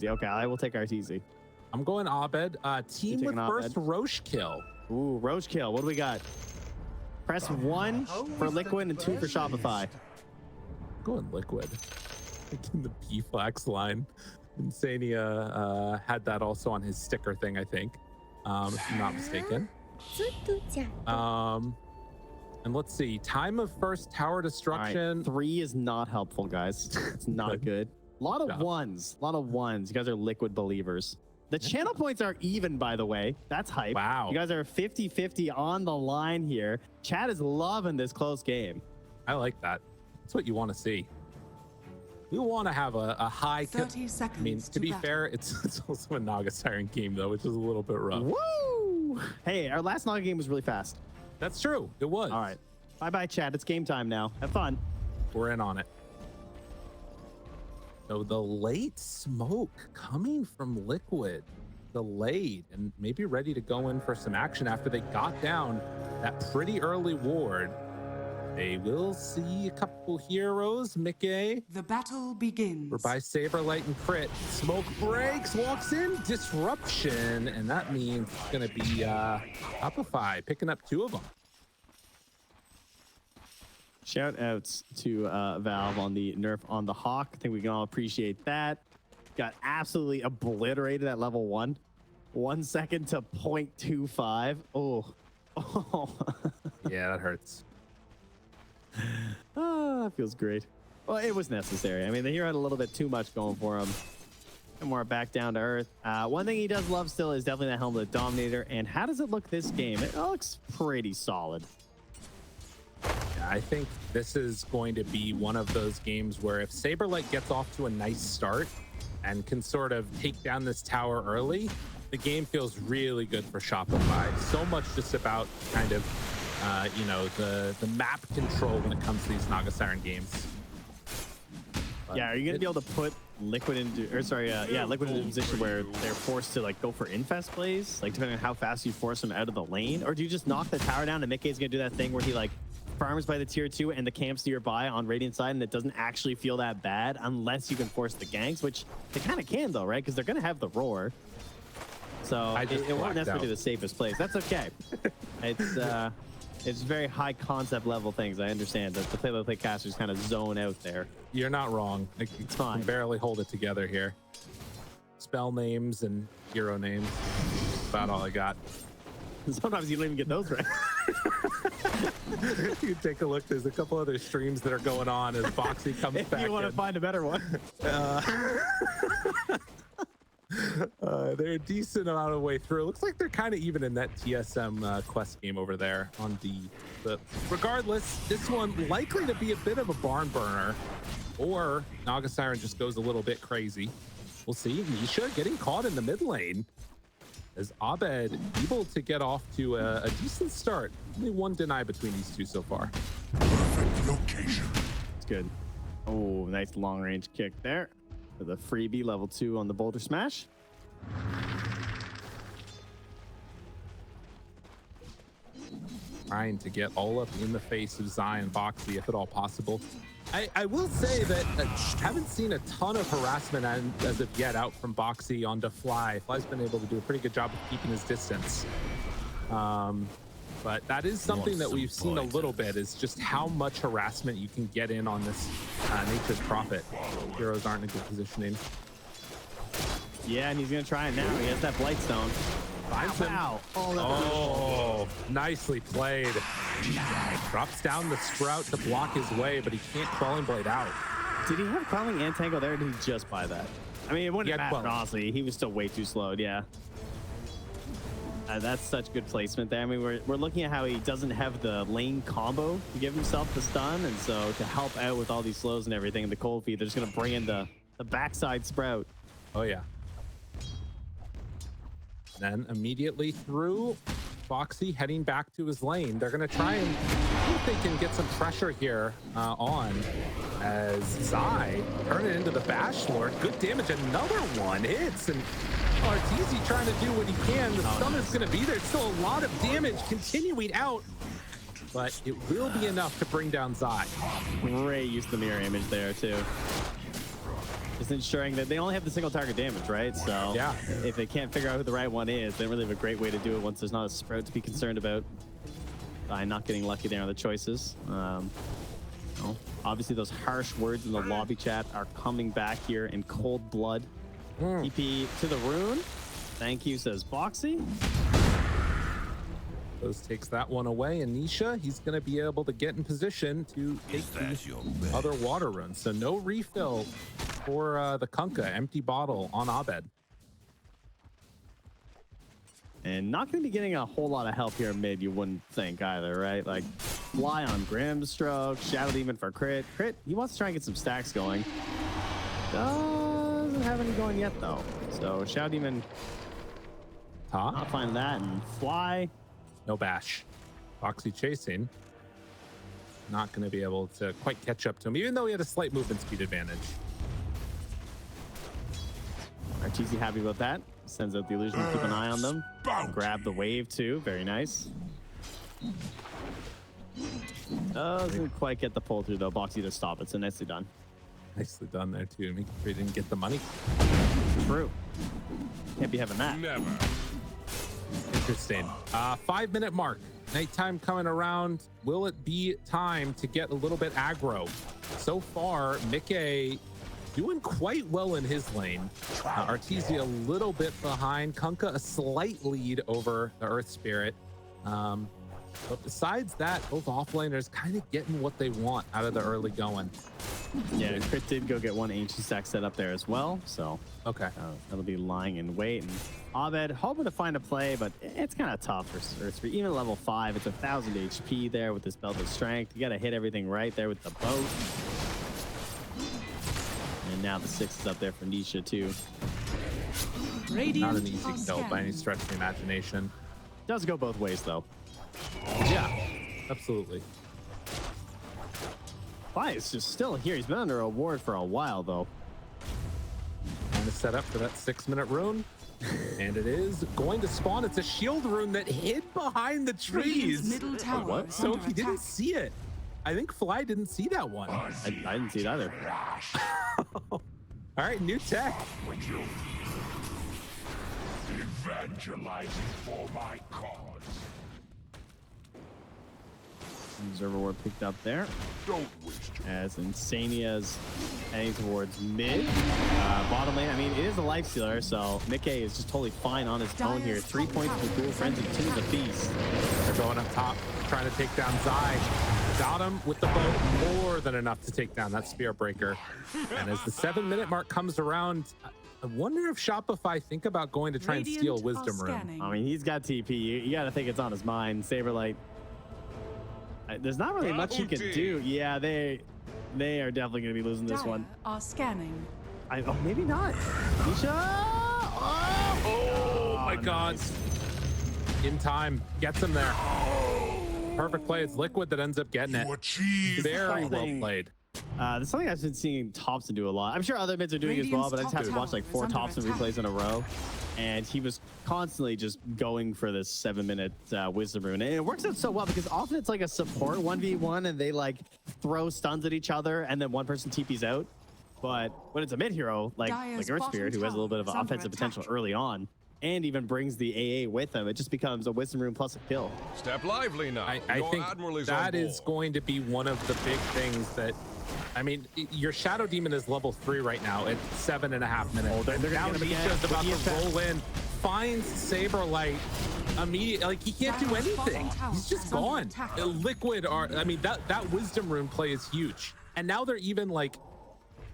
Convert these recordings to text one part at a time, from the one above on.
Okay, I will take Arteezy. I'm going Abed. Team with first Abed? Roche kill. Ooh, Roche kill. What do we got? Press 1 for Liquid and 2 for Shopify. I'm going Liquid. In the P-Flax line. Insania had that also on his sticker thing, I think. If I'm not mistaken. And let's see. Time of first tower destruction. Right, 3 is not helpful, guys. It's not good. A lot of ones. A lot of ones. You guys are Liquid believers. The channel points are even, by the way. That's hype. Wow. You guys are 50-50 on the line here. Chad is loving this close game. I like that. That's what you want to see. We want to have a high... 30 seconds. I mean, to be fair, it's also a Naga Siren game, though, which is a little bit rough. Woo! Hey, our last Naga game was really fast. That's true. It was. All right. Bye-bye, Chad. It's game time now. Have fun. We're in on it. So the late smoke coming from Liquid, delayed and maybe ready to go in for some action after they got down that pretty early ward. They will see a couple heroes. miCKe. The battle begins. We're by SabeRLight and Crit. Smoke breaks, walks in, disruption, and that means it's going to be Shopify picking up 2 of them. Shout outs to Valve on the nerf on the Hawk. I think we can all appreciate that. Got absolutely obliterated at level 1. 1 second to 0.25. Oh. Yeah, that hurts. Ah, feels great. Well, it was necessary. I mean, the hero had a little bit too much going for him. And we're back down to earth. One thing he does love still is definitely that Helmet of Dominator. And how does it look this game? It looks pretty solid. I think this is going to be one of those games where if SabeRLight gets off to a nice start and can sort of take down this tower early, the game feels really good for Shopify. So much just about kind of, you know, the map control when it comes to these Naga Siren games. But yeah, are you going to be able to put Liquid into, or sorry, Liquid into a position where they're forced to like go for infest plays, like depending on how fast you force them out of the lane? Or do you just knock the tower down and miCKe's going to do that thing where he like farms by the tier 2 and the camps nearby on Radiant side, and it doesn't actually feel that bad unless you can force the ganks, which they kind of can though, right? Because they're going to have the roar. So it won't necessarily be the safest place. That's okay. It's very high concept level things. I understand that the play-by-play casters kind of zone out there. You're not wrong. It's fine. Can barely hold it together here. Spell names and hero names. About all I got. Sometimes you don't even get those right. You take a look. There's a couple other streams that are going on as Boxi comes back. If you want to find a better one. They're a decent amount of way through. It looks like they're kind of even in that TSM quest game over there on D. But regardless, this one likely to be a bit of a barn burner, or Naga Siren just goes a little bit crazy. We'll see. Nisha getting caught in the mid lane as Abed able to get off to a decent start. Only 1 deny between these two so far. Perfect location. It's good. Oh, nice long range kick there. For the freebie level 2 on the Boulder Smash. Trying to get all up in the face of Zion Boxi if at all possible. I will say that I haven't seen a ton of harassment as of yet out from Boxi on Fly. Fly's been able to do a pretty good job of keeping his distance. But that is something that we've seen a little bit, is just how much harassment you can get in on this Nature's Prophet. Heroes aren't in a good positioning. Yeah, and he's going to try it now. He has that Blightstone. Finds him. Oh, nicely played. Drops down the Sprout to block his way, but he can't Quelling Blade out. Did he have Quelling and Tango there, or did he just buy that? I mean, it wouldn't matter, honestly. He was still way too slowed, yeah. That's such good placement there. I mean, we're looking at how he doesn't have the lane combo to give himself the stun, and so to help out with all these slows and everything in the cold feed, they're just going to bring in the backside Sprout. Oh, yeah. Then immediately through, Boxi heading back to his lane. They're going to try and see if they can get some pressure here on as Zai turn it into the Bash Lord. Good damage. Another one hits, and Arteezy trying to do what he can. The stun is going to be there. Still a lot of damage continuing out, but it will be enough to bring down Zai. Great use of the mirror image there, too. just ensuring that they only have the single target damage, right? So Yeah. if they can't figure out who the right one is, they don't really have a great way to do it once there's not a sprout to be concerned about by not getting lucky there on the choices. Well, obviously, those harsh words in the lobby chat are coming back here in cold blood. TP to the rune. Thank you, says Boxi. Those takes that one away, and Nisha, he's going to be able to get in position to take the other water runes. So no refill for the Kunkka, empty bottle on Abed. And not going to be getting a whole lot of help here mid, you wouldn't think either, right? Like, fly on Grimstroke, Shadow Demon for crit. Crit, he wants to try and get some stacks going. Doesn't have any going yet, though. So Shadow Demon, not find that, and fly. No bash. Boxi chasing. Not going to be able to quite catch up to him, even though he had a slight movement speed advantage. Arteezy happy about that. Sends out the illusion to keep an eye on them. Grab the wave too. Very nice. Doesn't quite get the pull through though. Boxi to stop it. So nicely done. Nicely done there too. Make sure he didn't get the money. True. Can't be having that. Never. Interesting. 5-minute mark. Nighttime coming around. Will it be time to get a little bit aggro? So far, miCKe doing quite well in his lane. Arteezy a little bit behind. Kunkka a slight lead over the Earth Spirit. But besides that, both offlaners kind of getting what they want out of the early going. Yeah, Crit did go get one ancient stack set up there as well. So okay, that'll be lying in wait. And Abed hoping to find a play, but it's kind of tough for Earth Spirit. Even level 5, it's 1,000 HP there with this belt of strength. You got to hit everything right there with the boat. And now the 6 is up there for Nisha too. Not an easy kill by any stretch of the imagination. Does go both ways though. Yeah, absolutely. Bias is still here. He's been under a ward for a while though. Trying to set up for that 6-minute rune. And it is going to spawn. It's a shield rune that hid behind the trees. Middle tower What? So under he didn't attack. see it. I think Fly didn't see that one. I didn't see it either. All right, new tech. Evangelizing for my cause. Observer ward picked up there. Don't waste your As Insania's heading towards mid. Bottom lane, I mean, it is a life stealer, so miCKe is just totally fine on his own here. 3 points for Cool Friends and 2 the Feast. They're going up top, trying to take down Zai. Got him with the boat, more than enough to take down that spear breaker. And as the 7-minute mark comes around, I wonder if Shopify think about going to try and steal Wisdom Rune. I mean, he's got TP. You got to think it's on his mind. SabeRLight. There's not really much he can do. Yeah, they are definitely going to be losing this one. Are scanning. Oh, maybe not. Nisha! Oh my God. Nice. In time, gets him there. Perfect play. It's Liquid that ends up getting it. you achieve. Very well Something. played. That's something I've been seeing Thompson do a lot. I'm sure other mids are doing as well, but I just had to watch like 4 Thompson replays in a row. And he was constantly just going for this 7-minute Wisdom Rune. And it works out so well because often it's like a support 1v1 and they like throw stuns at each other and then one person TP's out. But when it's a mid hero like Earth Spirit, who has a little bit of offensive potential early on, and even brings the AA with him, it just becomes a Wisdom Rune plus a kill. Step lively now. I Your think admiral is that on is board. going to be one of the big things that, I mean, your Shadow Demon is level 3 right now at 7.5 minutes. Oh, they're now gonna get him again. Nisha's about He to is back. roll in, finds SabeRLight immediately. Like, he can't do anything. He's just gone. Liquid are, I mean, that Wisdom Rune play is huge. And now they're even like,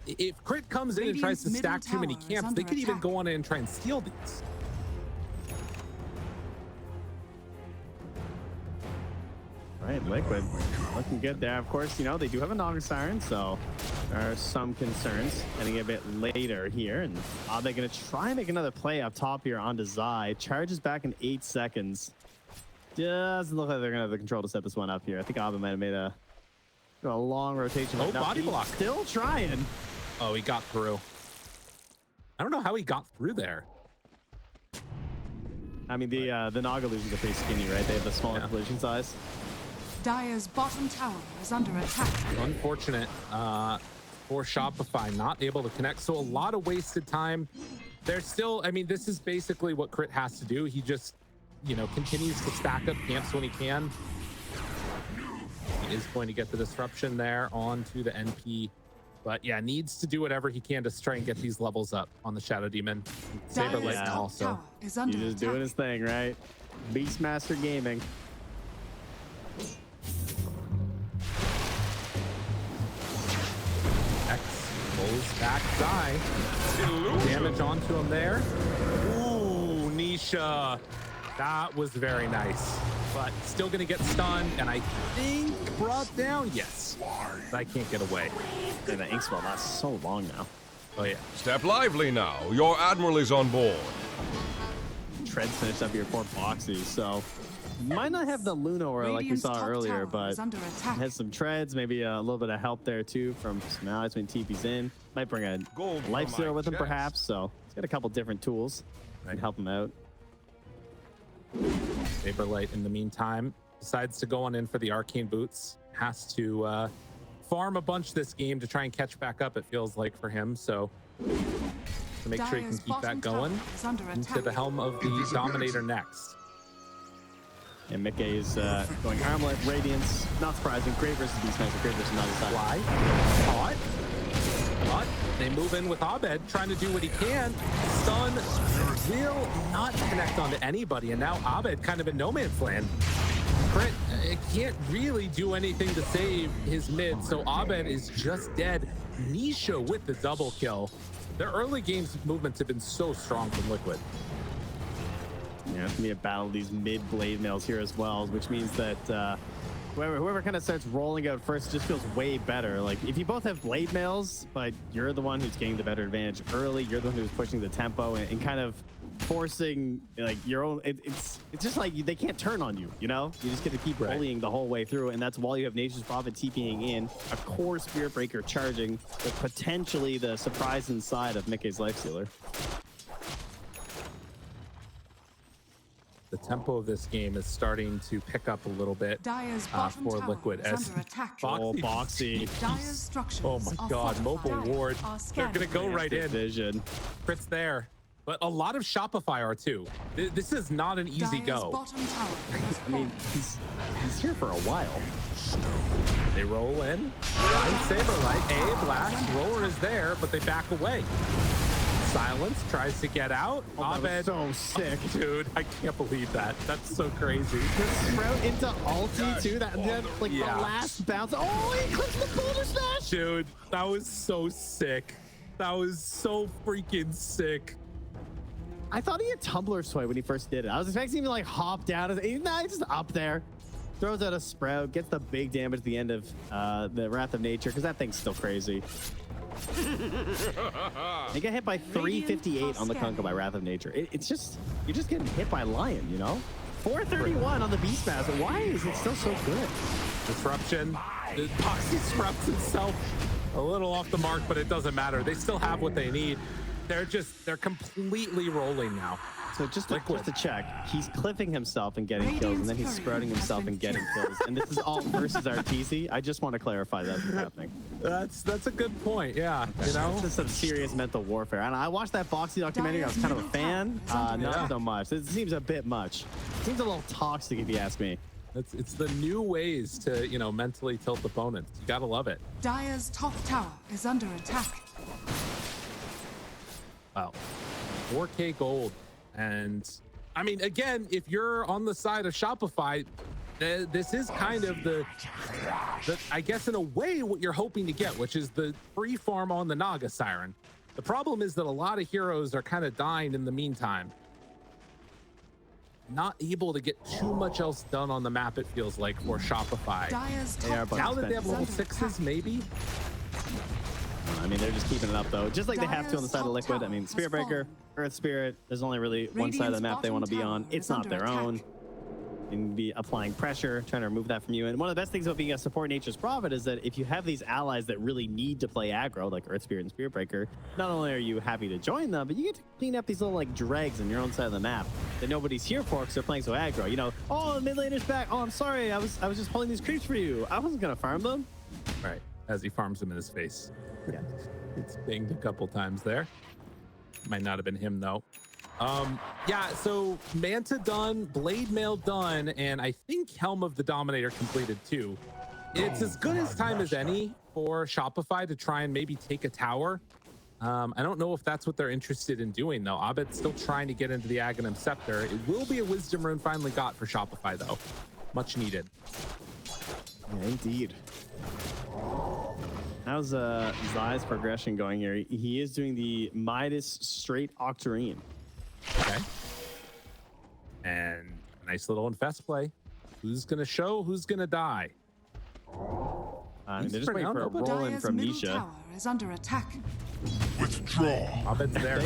if Crit comes in and tries to stack too many camps, they could even go on in and try and steal these. Right, Liquid looking good there. Of course, you know, they do have a Naga Siren, so there are some concerns heading a bit later here. And Abed going to try and make another play up top here onto Zai. Charges back in 8 seconds. Doesn't look like they're going to have the control to set this one up here. I think Abed might have made a long rotation. Oh, No, body he's block. Still trying. Oh, he got through. I don't know how he got through there. I mean, the Naga illusions are pretty skinny, right? They have the smaller collision size. Dire's bottom tower is under attack. Unfortunate. for Shopify, not able to connect. So a lot of wasted time. There's still, I mean, this is basically what Crit has to do. He just, you know, continues to stack up camps when he can. He is going to get the disruption there onto the NP. But yeah, needs to do whatever he can to try and get these levels up on the Shadow Demon. SabeRLight Yeah. also. Is under He's just attack. doing his thing, right? Beastmaster Gaming. X pulls back Zai. Damage onto him there. Ooh, Nisha. That was very nice. But still gonna get stunned, and I think brought down. Yes. I can't get away. And the ink spell lasts so long now. Oh yeah. Step lively now. Your admiral is on board. Treads finished up here for Boxi, so might not have the Luna aura like we Radiant's saw top earlier, tower but is under attack. has some treads, maybe a little bit of help there too from some allies when TP's in. Might bring a Gold for life my stealer with him chest. perhaps, so he's got a couple different tools that can help him out. SabeRLight in the meantime decides to go on in for the arcane boots. Has to farm a bunch this game to try and catch back up, it feels like, for him. So to make sure he can Dire's keep that bottom going tower is under into attack. the helm of the Dominator next. And miCKe is going Armlet, Radiance. Not surprising. Great versus Beastmaster, great versus Nagasaki. Fly, caught, but they move in with Abed, trying to do what he can. Stun will not connect onto anybody, and now Abed kind of in no man's land. Crit can't really do anything to save his mid, so Abed is just dead. Nisha with the double kill. Their early games movements have been so strong from Liquid. Yeah, it's gonna be a battle of these mid blade mails here as well, which means that whoever kind of starts rolling out first just feels way better. Like if you both have blade mails, but you're the one who's getting the better advantage early, you're the one who's pushing the tempo and kind of forcing like your own. It's just like they can't turn on you, you know. You just get to keep Right. bullying the whole way through, and that's while you have Nature's Prophet TPing in, a core Spirit Breaker charging, with potentially the surprise inside of miCKe's Lifestealer. The tempo of this game is starting to pick up a little bit Dire's bottom for tower Liquid is as under attack. Oh, Boxi. Dire's structures Oh my are God, fortified. mobile ward. Are They're gonna go scanning. right in. Vision. Crit's there, but a lot of Shopify are too. This is not an easy Dire's go. bottom tower has I mean, fallen. he's here for a while. They roll in. Find SabeRLight. A blast. Roller is there, but they back away. Silence tries to get out. Abed. so sick. Dude, I can't believe that. That's so crazy. The sprout into ulti too. That like Yeah. the last bounce. Oh, he clips the boulder smash. Dude, that was so sick. That was so freaking sick. I thought he had Tumbler Sway when he first did it. I was expecting him to like hop down. He's just up there. Throws out a sprout, gets the big damage at the end of the Wrath of Nature, because that thing's still crazy. They get hit by 358 on the Kunkka by Wrath of Nature. It's just, you're just getting hit by Lion, you know? 431 on the Beastmaster. Why is it still so good? Disruption. The Boxi disrupts himself a little off the mark, but it doesn't matter. They still have what they need. They're completely rolling now. So just Liquid. to check, he's cliffing himself and getting kills, and then he's sprouting himself and getting kills. And this is all versus Arteezy. I just want to clarify that's what's happening. That's a good point. Yeah, you know. This is some serious mental warfare. And I watched that Boxi documentary. I was kind of a fan. Not so much. It seems a bit much. It seems a little toxic, if you ask me. It's the new ways to, you know, mentally tilt opponents. You gotta love it. Dire's top tower is under attack. Wow. 4K gold. And I mean, again, if you're on the side of Shopify, this is kind of the, I guess in a way, what you're hoping to get, which is the free farm on the Naga Siren. The problem is that a lot of heroes are kind of dying in the meantime. Not able to get too much else done on the map, it feels like, for Shopify. Dire's They are top both Now tower that they have is level under 6s, attack. maybe? I mean, they're just keeping it up, though. Just like they have to on the side of Dire's Liquid. top I mean, tower Spirit has Breaker, fallen. Earth Spirit, there's only really one side of the Radiant's map they want to be bottom on. tower It's is not under their attack. own. And be applying pressure, trying to remove that from you. And one of the best things about being a support Nature's Prophet is that if you have these allies that really need to play aggro, like Earth Spirit and Spirit Breaker, not only are you happy to join them, but you get to clean up these little like dregs on your own side of the map that nobody's here for because they're playing so aggro. You know, oh, the mid laner's back. Oh, I'm sorry, I was just holding these creeps for you. I wasn't gonna farm them. Right, as he farms them in his face. It's pinged a couple times there. Might not have been him though. Yeah, so Manta done, Blade Mail done, and I think Helm of the Dominator completed too. It's as good as time as any for Shopify to try and maybe take a tower. I don't know if that's what they're interested in doing though. Abed's still trying to get into the Aghanim Scepter. It will be a Wisdom Rune finally got for Shopify though. Much needed. Yeah, indeed. How's Zai's progression going here? He is doing the Midas straight Octarine. Okay. And a nice little infest play. Who's gonna show? Who's gonna die? They're just waiting for a roll in Dire's from middle Nisha. tower is under attack. Withdraw. Abed's there.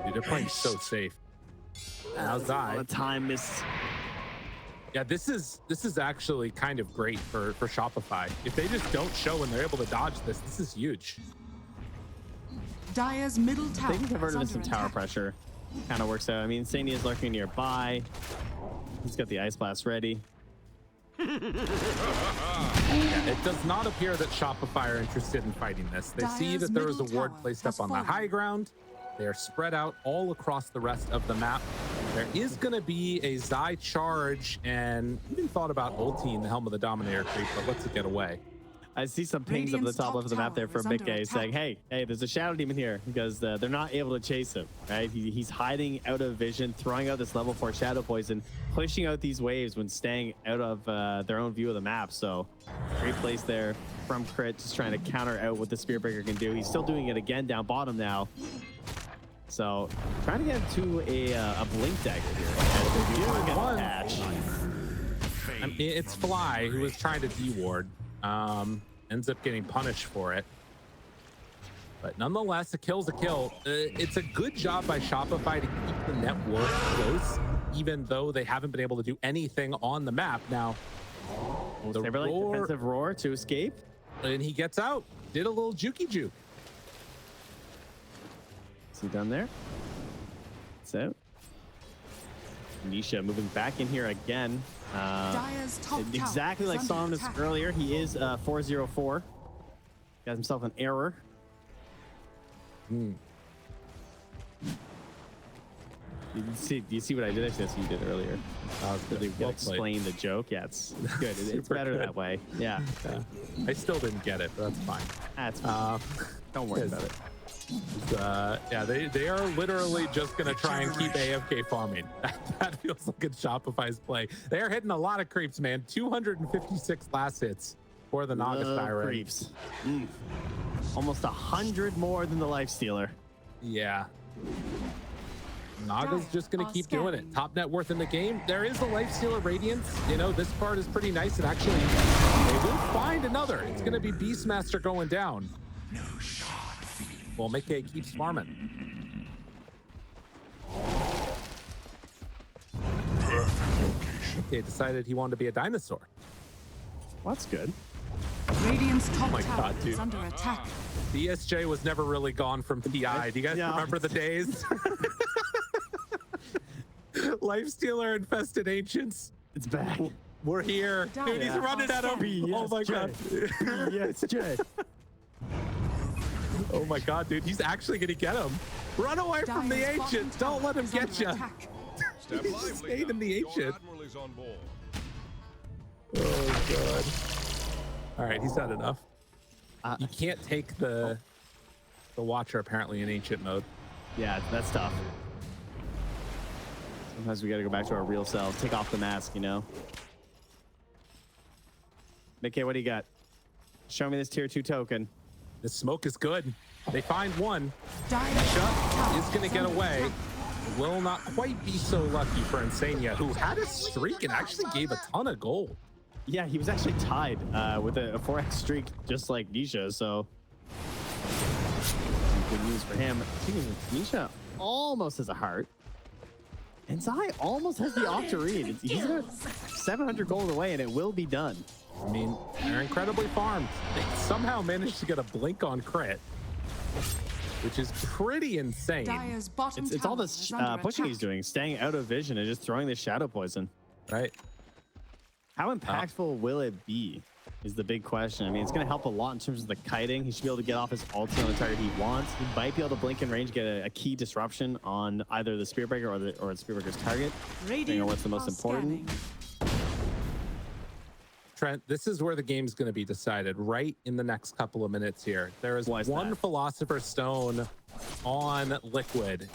Dude, they're playing so safe. How's A lot Zai? of time miss. Yeah, this is actually kind of great for Shopify. If they just don't show and they're able to dodge this is huge. Dire's middle tower They can convert is into under some tower attack. pressure. Kind of works out. I mean, Insania is lurking nearby. He's got the Ice Blast ready. It does not appear that Shopify are interested in fighting this. They see Dire's that there is a middle ward tower placed has up on the fallen. high ground. They are spread out all across the rest of the map. There is going to be a Zai charge, and even thought about ulting the Helm of the Dominator creep, but lets it get away. I see some pings up the Radiant's top top left of the map there tower from is under miCKe saying, attack. hey, there's a Shadow Demon here, because they're not able to chase him, right? He's hiding out of vision, throwing out this level 4 Shadow Poison, pushing out these waves when staying out of their own view of the map. So great place there from Crit, just trying to counter out what the Spear Breaker can do. He's still doing it again down bottom now. So trying to get to a Blink Dagger here. As they do against One. Ash. I mean, it's Fly who was trying to deward. Ends up getting punished for it. But nonetheless, a kill's a kill. It's a good job by Shopify to keep the network close, even though they haven't been able to do anything on the map. Now, the SabeRLight roar, defensive roar to escape. and he gets out. Did a little jukey juke. Is he done there? So Nisha moving back in here again. Dire's top Exactly tower like is under Somnus attack. earlier. He is 404. Got himself an error. Hmm. Do you see what I did? Actually, that's what you did earlier. Really Well played. explain the joke. Yeah, it's good. It's Super better good. that way. Yeah, I still didn't get it, but that's fine. that's fine. Don't worry yes. about it. Yeah, they are literally just gonna try and keep AFK farming. That feels like a Shopify's play. They are hitting a lot of creeps, man. 256 last hits for the Naga Love Siren. creeps. Almost 100 more than the Lifestealer. Yeah. Naga's just gonna keep doing it. Top net worth in the game. There is a Lifestealer Radiance. You know, this part is pretty nice, and actually, they will find another. It's gonna be Beastmaster going down. Well, miCKe keeps farming. miCKe decided he wanted to be a dinosaur. Well, that's good. Radiant's top my tower God, dude. is under attack. BSJ was never really gone from TI. Do you guys Yeah. remember the days? Lifestealer infested ancients. It's back. We're here. Dude, he's Yeah. running at him. Oh my God. Yes, Jay. Oh my God, dude. He's actually going to get him. Run away from the Dire's bottom ancient. Don't let him tower get is you. under attack. Step He's lively stayed in now. the Your ancient. admiral is on board. Oh God. All right, he's had enough. You can't take the Watcher apparently in ancient mode. Yeah, that's tough. Sometimes we gotta go back to our real selves. Take off the mask, you know? miCKe, what do you got? Show me this tier 2 token. This smoke is good. They find one. Dire's Shut tower is going to get under away. attack. Will not quite be so lucky for Insania, who had a streak and actually gave a ton of gold. Yeah, he was actually tied with a 4x streak, just like Nisha, so good news for him. Nisha almost has a heart. And Zai almost has the Octarine. He's got 700 gold away, and it will be done. I mean, they're incredibly farmed. They somehow managed to get a blink on crit, which is pretty insane. Dire's bottom It's all tower this is under pushing attack. he's doing, staying out of vision and just throwing this shadow poison. Right? How impactful will it be? is the big question. I mean, it's going to help a lot in terms of the kiting. He should be able to get off his ulti on the target he wants. He might be able to blink in range, get a key disruption on either the Spirit Breaker or the Spirit Breaker's target, depending on what's the most important. Trent, this is where the game's going to be decided right in the next couple of minutes here. There is one Philosopher's Stone on Liquid.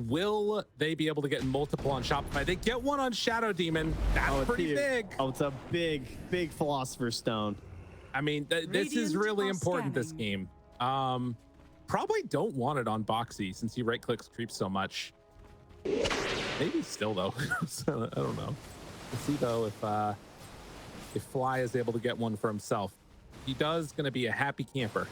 Will they be able to get multiple on Shopify? They get one on Shadow Demon. That's pretty big. Oh, it's a big Philosopher's Stone. I mean, this is really important, this game. Probably don't want it on Boxi since he right-clicks creeps so much. Maybe still, though. So, I don't know. We'll see, though, if Fly is able to get one for himself. He does going to be a happy camper.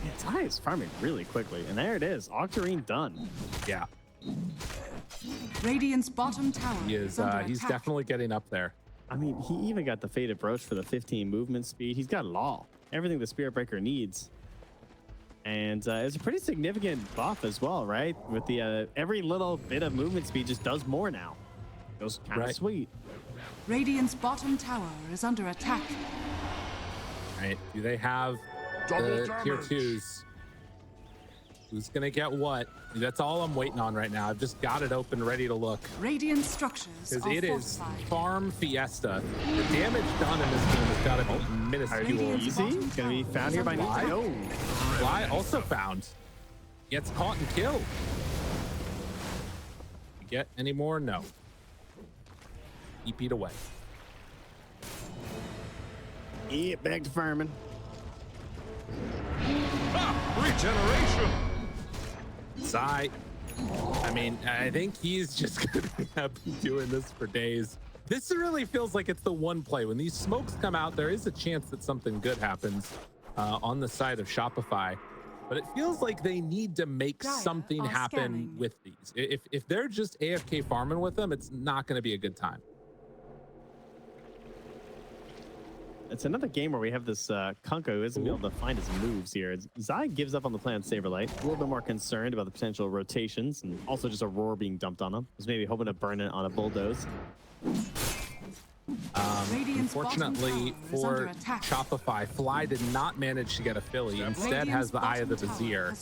Yeah, Ty is farming really quickly, and there it is. Octarine done. Yeah. Radiant's bottom tower He is. He's attack. definitely getting up there. I mean, he even got the Faded Brooch for the 15 movement speed. He's got it all. Everything the Spirit Breaker needs. And it's a pretty significant buff as well, right? With the every little bit of movement speed just does more now. Feels kind of sweet. Radiant's bottom tower is under attack. All right. Do they have the tier 2s? Who's gonna get what? That's all I'm waiting on right now. I've just got it open, ready to look. Radiant structures Because are it is fortified. farm fiesta. The damage done in this game has got to be minuscule. Easy. It's gonna be found here by Nisha. Oh, Fly also found. Gets caught and killed. Get any more? No. Keep it away. yeah, back to farming. Regeneration! Zai. I mean, I think he's just gonna be doing this for days. This really feels like it's the one play. When these smokes come out, there is a chance that something good happens on the side of Shopify. But it feels like they need to make something happen with these. If they're just AFK farming with them, it's not going to be a good time. It's another game where we have this Kunkka who isn't able to find his moves here. Zai gives up on the plan on SabeRLight. A little bit more concerned about the potential rotations and also just a roar being dumped on him. He's maybe hoping to burn it on a bulldoze. Unfortunately for Shopify, Fly did not manage to get a Philly. Instead has the Eye of the Vizier.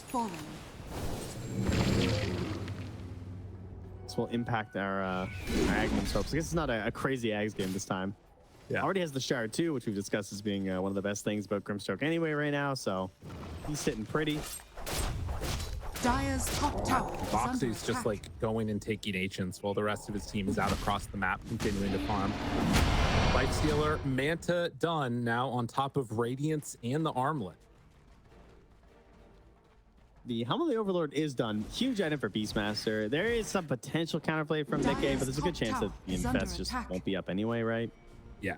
This will impact our Agman's hopes. I guess it's not a crazy Ags game this time. Yeah. Already has the Shard too, which we've discussed as being one of the best things about Grimstroke anyway right now, so he's sitting pretty. Dire's top tower. Boxy's just like going and taking ancients while the rest of his team is out across the map continuing to farm. Lifestealer, Manta done now on top of Radiance and the Armlet. The Helm of the Overlord is done. Huge item for Beastmaster. There is some potential counterplay from miCKe, but there's a good chance that the Infest just won't be up anyway, right? Yeah.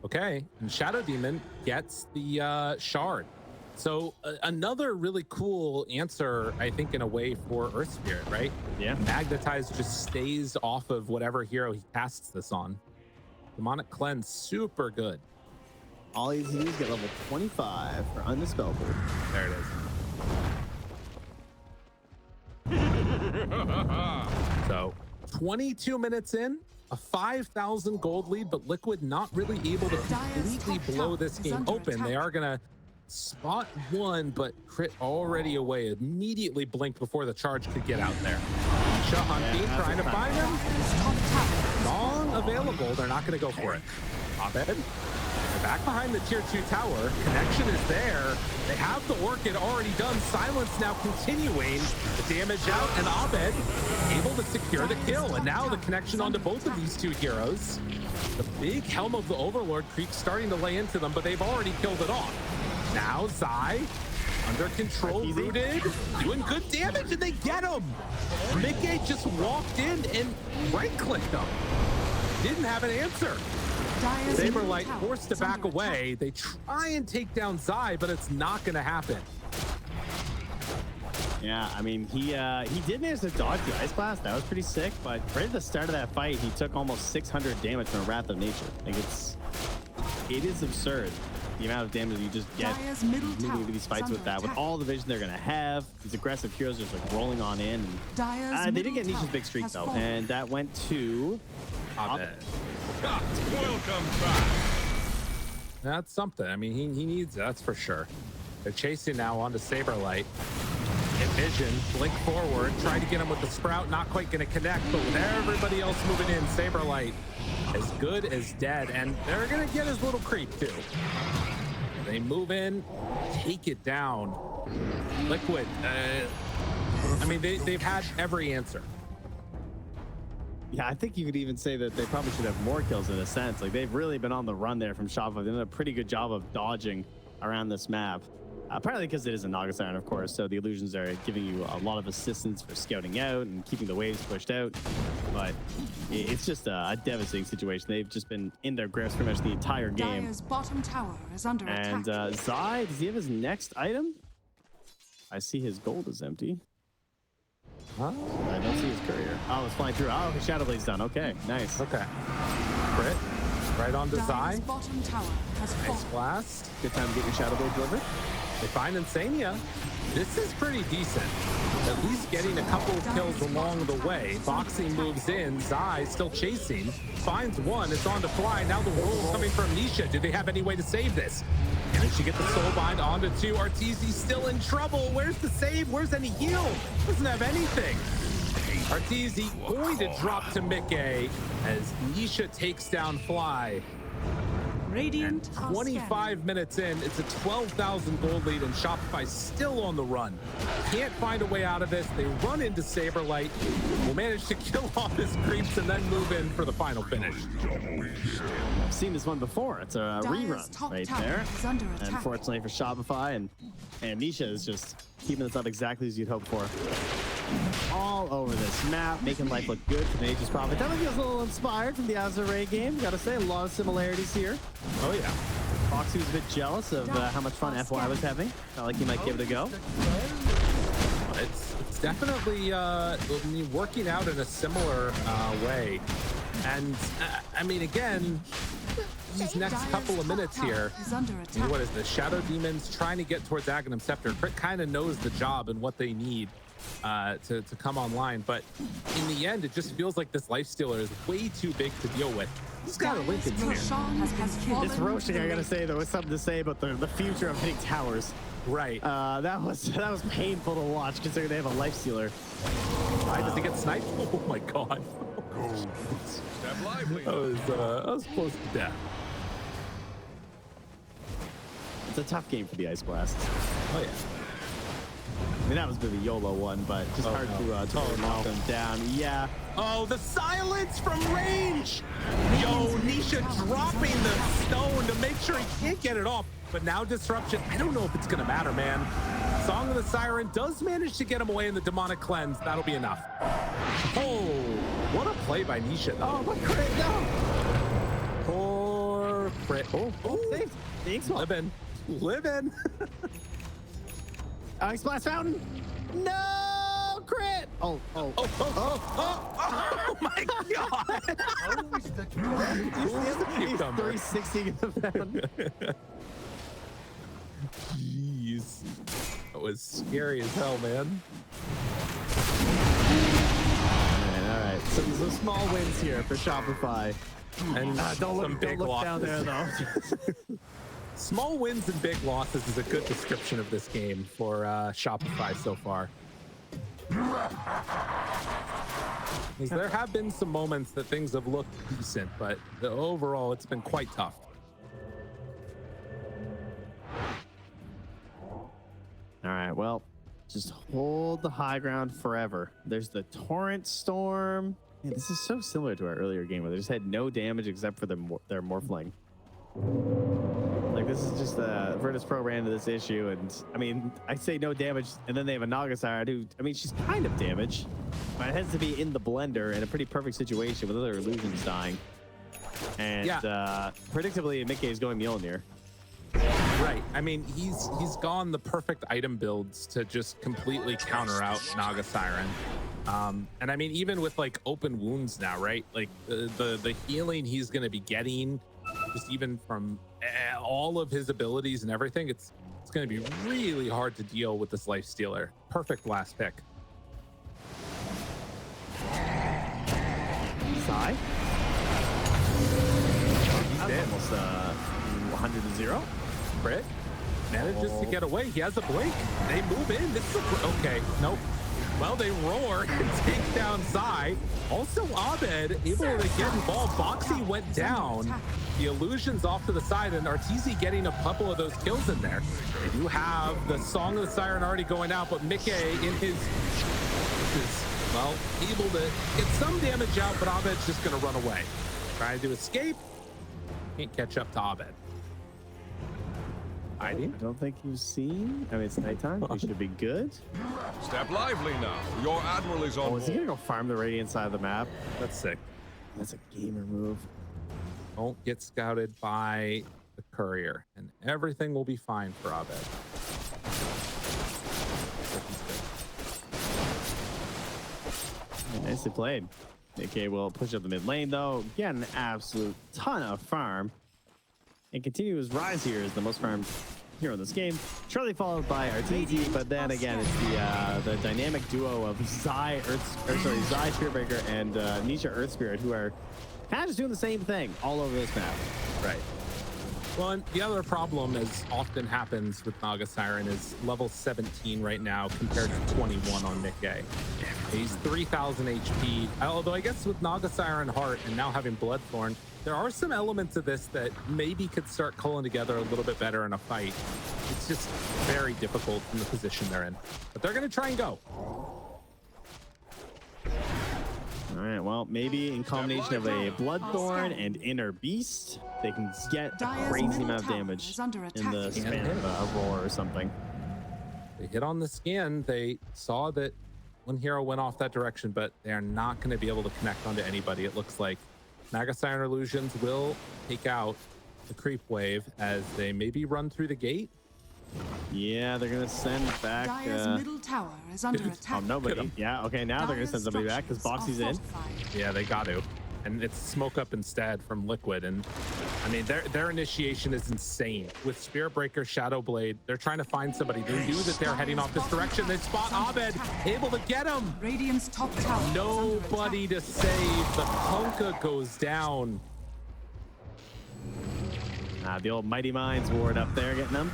Okay, and Shadow Demon gets the Shard. So another really cool answer, I think, in a way for Earth Spirit, right? Yeah. Magnetize just stays off of whatever hero he casts this on. Demonic Cleanse, super good. All he needs to do is get level 25 for Undispellable. There it is. So 22 minutes in, a 5,000 gold lead, but Liquid not really able to completely blow this game open. They are going to spot one, but crit already away. Immediately blinked before the charge could get out there. Nisha hunting, trying to find him. Long available. They're not going to go for it. Abed. They're back behind the tier 2 tower. Connection is there. They have the Orchid already done. Silence now continuing. The damage out, and Abed able to secure the kill. And now the connection onto both of these two heroes. The big Helm of the Overlord creep starting to lay into them, but they've already killed it off. Now Zai, under control, rooted, doing good damage, and they get him. miCKe just walked in and right-clicked him. Didn't have an answer. SabeRLight forced to back away. They try and take down Zai, but it's not going to happen. Yeah, I mean, he did manage to dodge the Ice Blast. That was pretty sick, but right at the start of that fight, he took almost 600 damage from a Wrath of Nature. Like, it is absurd the amount of damage you just get moving into these fights with that. With all the vision they're going to have, these aggressive heroes just like rolling on in. And, they did get Nisha's big streak, though, and that went to Abed. Welcome back. That's something. I mean, he needs it, that's for sure. They're chasing now onto SabeRLight. Vision, blink forward, try to get him with the sprout, not quite gonna connect, but with everybody else moving in, SabeRLight as good as dead, and they're gonna get his little creep too. They move in, take it down. Liquid, I mean, they've had every answer. Yeah, I think you could even say that they probably should have more kills in a sense. Like, they've really been on the run there from Shopify. They've done a pretty good job of dodging around this map. Partly because it is a Naga Siren, of course, so the illusions are giving you a lot of assistance for scouting out and keeping the waves pushed out. But it's just a devastating situation. They've just been in their grips pretty much the entire game. Dire's bottom tower is under And attack. Zai, does he have his next item? I see his gold is empty. Huh? I don't see his courier. Oh, it's flying through. Oh, his Shadow Blade's done. Okay, nice. Okay. Crit, right onto Dire's Zai. bottom tower has Nice fallen. blast. Good time to get your Shadow Blade delivered. They find Insania. This is pretty decent. At least getting a couple of kills along the way. Boxi moves in. Zai still chasing. Finds one. It's on to fly. Now the roll coming from Nisha. Do they have any way to save this? Managed to get the soul bind onto two. Arteezy still in trouble. Where's the save? Where's any heal? Doesn't have anything. Arteezy going to drop to miCKe as Nisha takes down Fly. Radiant are 25 minutes in, it's a 12,000 gold lead, and Shopify still on the run. Can't find a way out of this. They run into SabeRLight, will manage to kill off his creeps and then move in for the final finish. I've seen this one before. It's a Dire's rerun top right tower there. is under attack. Unfortunately for Shopify, and Nisha is just keeping this up exactly as you'd hope for. All over this map, making life look good for the Nature's Prophet. Definitely feels a little inspired from the Azure game. Gotta say, a lot of similarities here. Oh yeah. Boxi was a bit jealous of how much fun FY was having. Felt like he might give it a go. It's definitely working out in a similar way. And I mean, again, these next couple of minutes here, is under attack. what is the Shadow Demons trying to get towards Aghanim Scepter? Crit kind of knows the job and what they need to come online, but in the end, it just feels like this Lifestealer is way too big to deal with. He's got a Lincoln here. Roshan has fallen. This roasting, I gotta say, there was something to say about the future of hitting towers. Right. That was painful to watch considering they have a Lifestealer. Why does he get sniped? Oh my god. Step lively. That was close to death. It's a tough game for the Ice Blast. Oh yeah. I mean, that was a bit of a YOLO one, but just hard to knock them down. Yeah. Oh, the silence from range! Yo, Nisha dropping the stone to make sure he can't get it off. But now disruption, I don't know if it's gonna matter, man. Song of the Siren does manage to get him away in the demonic cleanse. That'll be enough. Oh, what a play by Nisha, though. Oh, what crit? No. Poor crit. Oh, Thanks. Thanks, Mom. Living. Ice Blast Fountain. No crit. Oh my god. He's 360 in the fountain. Jeez. That was scary as hell, man. All right. Some small wins here for Shopify. And Don't some look big down losses. there, though. Small wins and big losses is a good description of this game for Shopify so far. Because there have been some moments that things have looked decent, but overall it's been quite tough. All right, well, just hold the high ground forever. There's the Torrent Storm. Man, this is so similar to our earlier game where they just had no damage except for their Morphling. Like, this is just Virtus Pro ran into this issue, and I mean, I say no damage, and then they have a Naga Siren who, I mean, she's kind of damaged, but it has to be in the blender in a pretty perfect situation with other illusions dying. And predictably, miCKe is going Mjolnir. Right. I mean, he's gone the perfect item builds to just completely counter out Naga Siren. And I mean, even with like open wounds now, right? Like the healing he's going to be getting, just even from all of his abilities and everything, it's going to be really hard to deal with this Lifestealer. Perfect last pick. Sai? 100-0. Crit manages to get away. He has a blink. They move in. This is okay. Nope. Well, they roar and take down Zai. Also, Abed able to get involved. Boxi went down. The illusion's off to the side, and Arteezy getting a couple of those kills in there. They do have the Song of the Siren already going out, but miCKe in his is, well, able to get some damage out, but Abed's just going to run away. Trying to escape. Can't catch up to Abed. I don't think you've seen. I mean, it's nighttime. You should be good. Step lively now. Your admiral is on Oh, board. is he gonna go farm the Radiant side of the map? That's sick. That's a gamer move. Don't get scouted by the courier, and everything will be fine for Abed. Nicely played. miCKe will push up the mid lane though. Get an absolute ton of farm. And continue his rise here as the most farmed hero in this game. Shortly followed by Arteezy, but then again it's the dynamic duo of Zai Spiritbreaker and Nisha Earth Spirit, who are kind of just doing the same thing all over this map. Right. Well, and the other problem, as often happens with Naga Siren, is level 17 right now compared to 21 on miCKe. He's 3,000 HP. Although I guess with Naga Siren Heart and now having Bloodthorn, there are some elements of this that maybe could start culling together a little bit better in a fight. It's just very difficult in the position they're in. But they're going to try and go. All right, well, maybe in combination of a Bloodthorn and Inner Beast, they can get a crazy amount of damage in the span of a Roar or something. They hit on the scan. They saw that one hero went off that direction, but they are not going to be able to connect onto anybody, it looks like. Naga Siren Illusions will take out the creep wave as they maybe run through the gate. Yeah, they're gonna send back. Dire's middle tower is under attack. Oh, nobody. Yeah, okay, now they're gonna send somebody back because Boxi's in. Yeah, they got to. And it's smoke up instead from Liquid. And I mean, their initiation is insane. With Spiritbreaker, Shadowblade, they're trying to find somebody. They knew that they're heading off this direction. They spot Abed, able to get him. Radiant's top tower. Nobody to save. The Punka goes down. The old Mighty Minds ward up there getting them.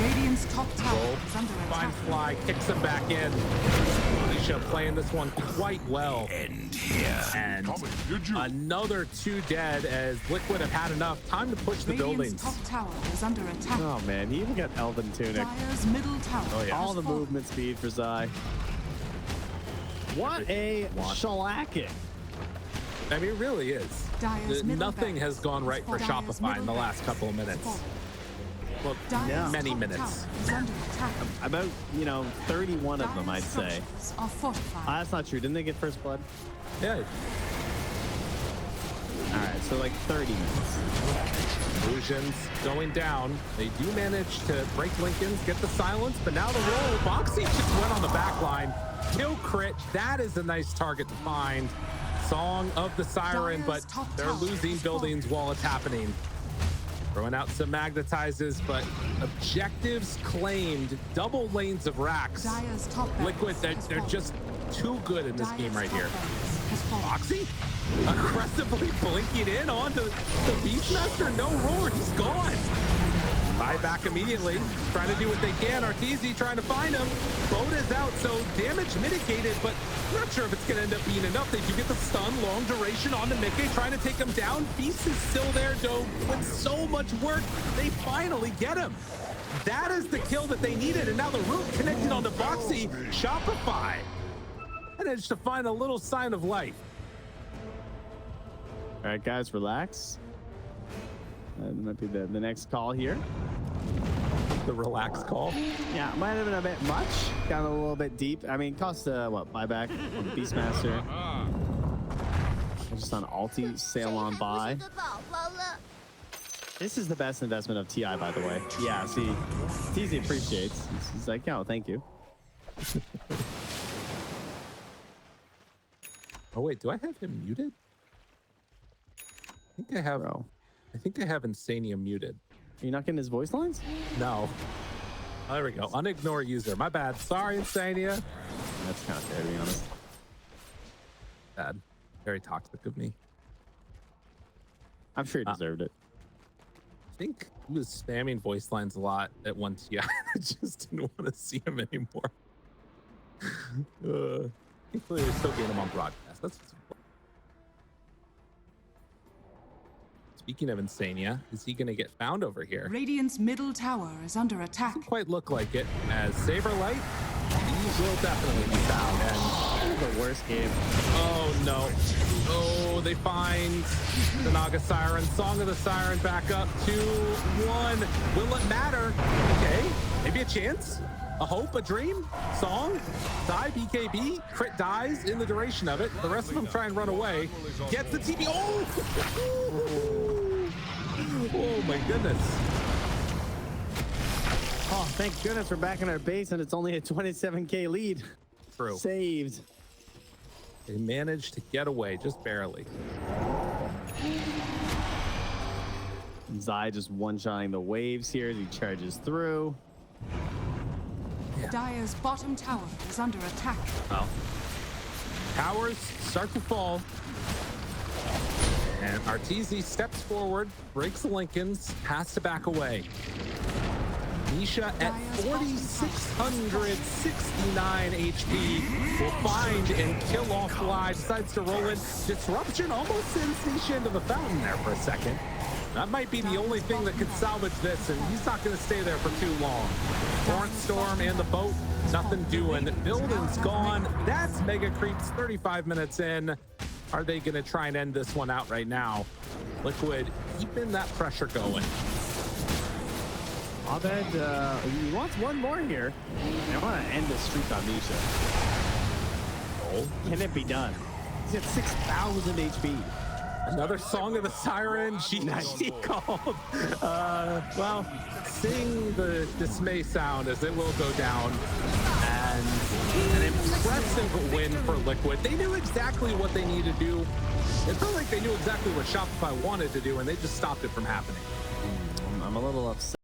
Radiant's top tower is under Fine attack. fly, kicks him back in. Nisha playing this one quite well. And another 2 dead as Liquid have had enough. Time to push the buildings. Radiant's top tower is under attack. Oh man, he even got Elven Tunic. Dire's middle tower. Oh, yeah. All the movement speed for Zai. What a shellacking. I mean, it really is. Dire's middle Nothing barracks has gone right for Dire's Shopify in the middle last couple of minutes. barracks. Well, Dire's many top minutes. tower is under attack. About 31 of them, I'd Dire's say. structures are fortified. That's not true. Didn't they get first blood? Yeah. All right, so like 30 minutes. Illusions going down. They do manage to break Lincoln's, get the silence, but now the roll. Boxi just went on the back line. Kill crit. That is a nice target to find. Song of the Siren, but they're losing buildings while it's happening. Throwing out some magnetizes, but objectives claimed. Double lanes of racks. Dire's top Liquid, barracks they're has just too good in this fallen. game right Dire's here. top barracks has fallen. Boxi aggressively blinking in onto the Beastmaster. No roar, he's gone. Buyback immediately, trying to do what they can. Arteezy trying to find him. Boat is out, so damage mitigated, but I'm not sure if it's going to end up being enough. They do get the stun, long duration onto miCKe, trying to take him down. Beast is still there, though. With so much work, they finally get him. That is the kill that they needed, and now the root connected onto Boxi. Shopify managed to find a little sign of life. All right, guys, relax. That might be the next call here. The relax call. Yeah, might have been a bit much. Got a little bit deep. I mean, cost what, buyback on the Beastmaster. Just on ulti, sail on by. This is the best investment of TI, by the way. Yeah, see, TZ appreciates. He's like, oh, thank you. Oh wait, do I have him muted? I think I have. Bro. I think I have Insania muted. Are you not getting his voice lines? No. Oh, there we go. Unignore user. My bad. Sorry, Insania. That's kind of fair, to be honest. Bad. Very toxic of me. I'm sure he deserved it. think he was spamming voice lines a lot at one TI. I just didn't want to see him anymore. Thankfully, they're still getting him on broadcast. That's what's important. Speaking of Insania, is he going to get found over here? Radiant's middle tower is under attack. Doesn't quite look like it. As SabeRLight, he will definitely be found. And The worst game. oh no. Oh, they find the Naga Siren. Song of the Siren back up 2-1. Will it matter? Okay, maybe a chance, a hope, a dream. Song, die, BKB, crit dies in the duration of it. The rest of them try and run away. Gets the TP. Oh! Oh my goodness. Oh, thank goodness we're back in our base and it's only a 27k lead. True. Saved. They managed to get away, just barely. Zai just one-shotting the waves here as he charges through. Dire's bottom tower is under attack. Well, towers start to fall. And Arteezy steps forward, breaks the Lincolns, has to back away. Nisha at 4,669 HP will find and kill off Fly, decides to roll in. Disruption almost sends Nisha into the fountain there for a second. That might be the only thing that could salvage this, and he's not going to stay there for too long. Torrent Storm and the boat, nothing doing. Building's gone. That's Mega Creeps 35 minutes in. Are they going to try and end this one out right now? Liquid keeping that pressure going. Abed, he wants one more here. I want to end this streak on Nisha. Oh, Can it be done? He's at 6,000 HP. another Song of the Siren. She called. Well, sing the dismay sound as it will go down. And an impressive win for Liquid. They knew exactly what they needed to do. It felt like they knew exactly what Shopify wanted to do, and they just stopped it from happening. I'm a little upset.